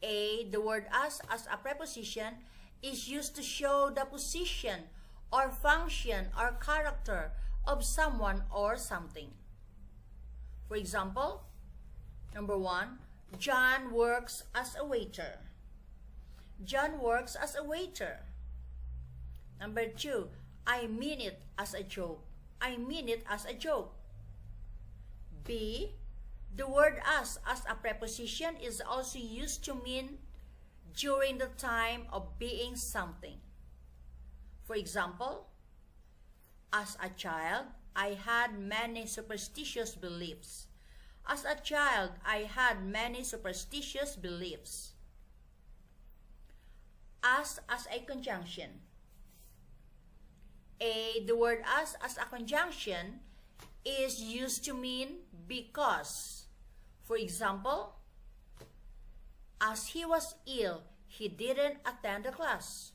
A, the word as a preposition is used to show the position or function or character of someone or something. For example, number 1, John works as a waiter. John works as a waiter. Number 2, I mean it as a joke. I mean it as a joke. B, the word as a preposition is also used to mean during the time of being something. For example, as a child, I had many superstitious beliefs. As a child, I had many superstitious beliefs. As a conjunction. A, the word as a conjunction is used to mean because. For example, as he was ill, he didn't attend the class.